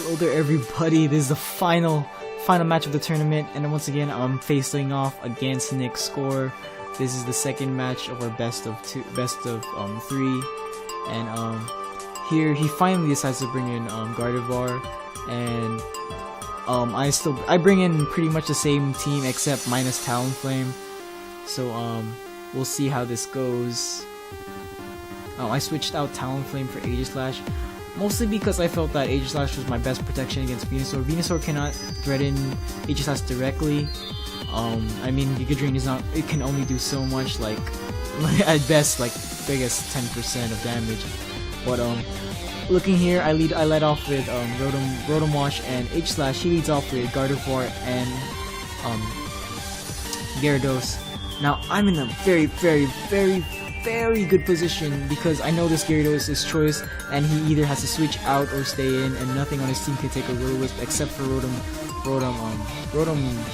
Hello there everybody, this is the final match of the tournament, and once again I'm facing off against Nickscor. This is the second match of our best of three, and here he finally decides to bring in Gardevoir, and I bring in pretty much the same team except minus Talonflame. So we'll see how this goes. I switched out Talonflame for Aegislash, mostly because I felt that Aegislash was my best protection against Venusaur. Venusaur cannot threaten Aegislash directly. I mean, Giga Drain is not, it can only do so much, like at best, like biggest 10% of damage. But looking here, I led off with Rotom Wash and Aegislash. He leads off with Gardevoir and Gyarados. Now I'm in a very good position because I know this Gyarados is his choice, and he either has to switch out or stay in, and nothing on his team can take a Will-O-Wisp except for Rotom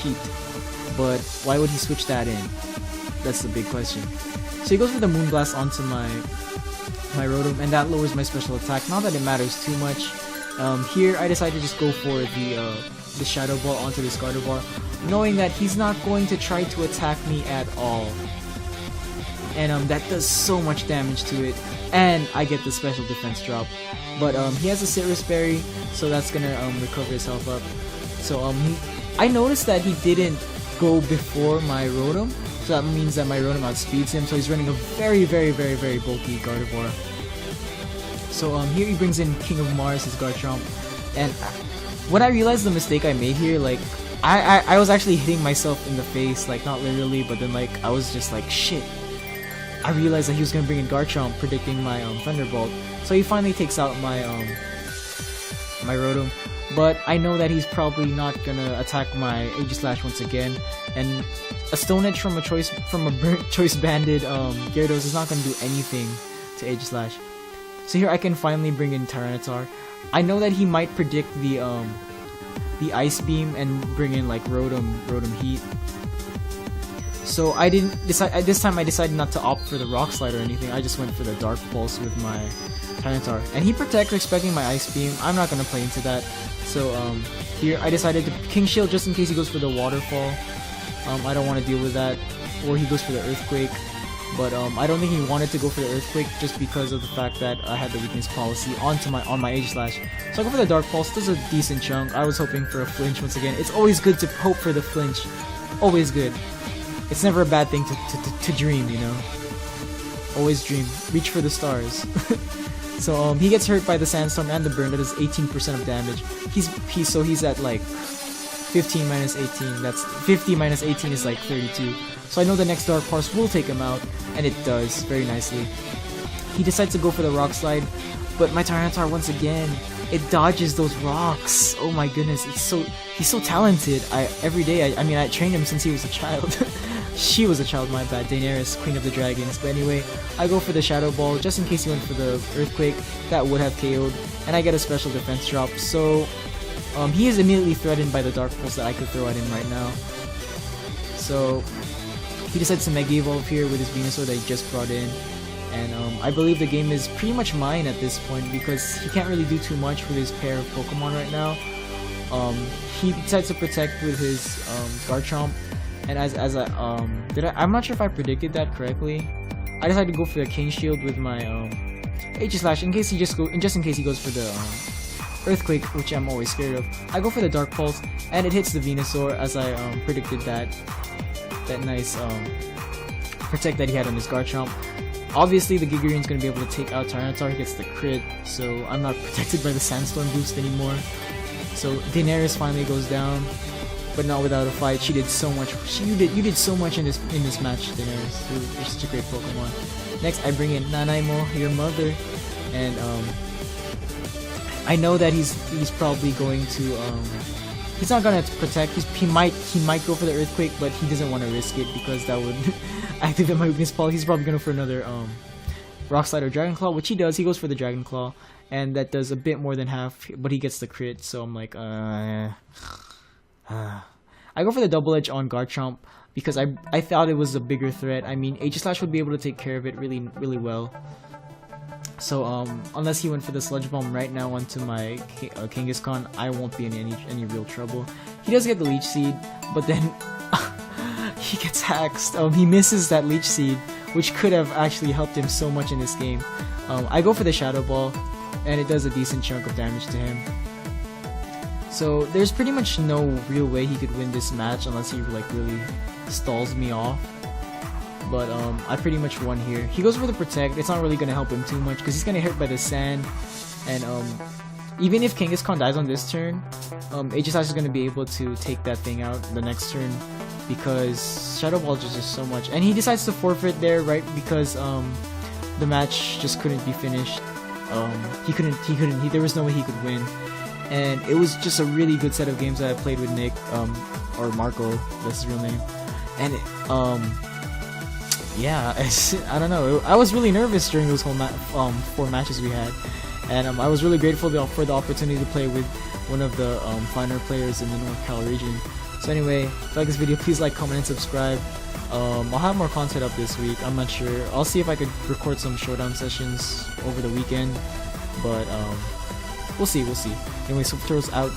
Heat. But why would he switch that in? That's the big question. So he goes for the Moonblast onto my Rotom, and that lowers my special attack. Not that it matters too much. Here I decided to just go for the Shadow Ball onto this Gardevoir, knowing that he's not going to try to attack me at all. And that does so much damage to it, and I get the special defense drop. But he has a Citrus Berry, so that's gonna recover his health up. So I noticed that he didn't go before my Rotom, so that means that my Rotom outspeeds him. So he's running a very bulky Gardevoir. So here he brings in King of Mars, his Garchomp, and when I realized the mistake I made here, like I was actually hitting myself in the face, like not literally, but then like I was just like shit. I realized that he was gonna bring in Garchomp, predicting my Thunderbolt. So he finally takes out my my Rotom, but I know that he's probably not gonna attack my Aegislash once again, and a Stone Edge from a choice banded Gyarados is not gonna do anything to Aegislash. So here I can finally bring in Tyranitar. I know that he might predict the Ice Beam and bring in like Rotom Heat. So I didn't decide. This time I decided not to opt for the Rock Slide or anything. I just went for the Dark Pulse with my Tyranitar, and he protects, expecting my Ice Beam. I'm not gonna play into that. So here I decided to King Shield just in case he goes for the Waterfall. I don't want to deal with that, or he goes for the Earthquake. But I don't think he wanted to go for the Earthquake just because of the fact that I had the weakness policy on my Aegislash. So I go for the Dark Pulse. Does a decent chunk. I was hoping for a flinch once again. It's always good to hope for the flinch. Always good. It's never a bad thing to dream, you know? Always dream. Reach for the stars. So he gets hurt by the Sandstorm and the Burn. That is 18% of damage. He's at like 15 minus 18. That's 50 minus 18 is like 32. So I know the next Dark Pulse will take him out, and it does very nicely. He decides to go for the Rock Slide, but my Tyranitar once again, it dodges those rocks. Oh my goodness, he's so talented. Every day I trained him since he was a child. She was a child, my bad. Daenerys, Queen of the Dragons. But anyway, I go for the Shadow Ball just in case he went for the Earthquake. That would have KO'd, and I get a special defense drop. So he is immediately threatened by the Dark Pulse that I could throw at him right now. So he decides to Mega Evolve here with his Venusaur that he just brought in. And I believe the game is pretty much mine at this point because he can't really do too much with his pair of Pokemon right now. He decides to protect with his Garchomp, and I'm not sure if I predicted that correctly. I decided to go for the King Shield with my Aegislash in case in case he goes for the Earthquake, which I'm always scared of. I go for the Dark Pulse, and it hits the Venusaur as I predicted that nice protect that he had on his Garchomp. Obviously, the Gigarin's going to be able to take out Tyranitar. He gets the crit, so I'm not protected by the Sandstorm boost anymore. So Daenerys finally goes down, but not without a fight. She did so much. You did so much in this match, Daenerys. You're such a great Pokemon. Next, I bring in Nanaimo, your mother, and I know that he's probably going to he's not gonna protect. He might go for the Earthquake, but he doesn't want to risk it because that would activate my weakness policy. He's probably going for another Rock Slide or Dragon Claw, which he does. He goes for the Dragon Claw, and that does a bit more than half, but he gets the crit. So I'm like, I go for the Double Edge on Garchomp because I thought it was a bigger threat. I mean, Aegislash would be able to take care of it really well. So unless he went for the sludge bomb right now onto my Kangaskhan, I won't be in any real trouble. He does get the leech seed, but then he gets hacked. He misses that leech seed, which could have actually helped him so much in this game. I go for the shadow ball, and it does a decent chunk of damage to him. So there's pretty much no real way he could win this match unless he like really stalls me off. But I pretty much won here. He goes for the protect. It's not really gonna help him too much because he's gonna hit by the sand. And even if Kangaskhan dies on this turn, HSI is gonna be able to take that thing out the next turn because Shadow Ball just so much. And he decides to forfeit there, right? Because the match just couldn't be finished. There was no way he could win. And it was just a really good set of games that I played with Nick, or Marco, that's his real name. And yeah, I don't know. I was really nervous during those whole 4 matches we had, and I was really grateful for the opportunity to play with one of the finer players in the North Cal region. So anyway, if you like this video, please like, comment, and subscribe. I'll have more content up this week. I'm not sure. I'll see if I could record some showdown sessions over the weekend, but we'll see. Anyway, sofaturtles out.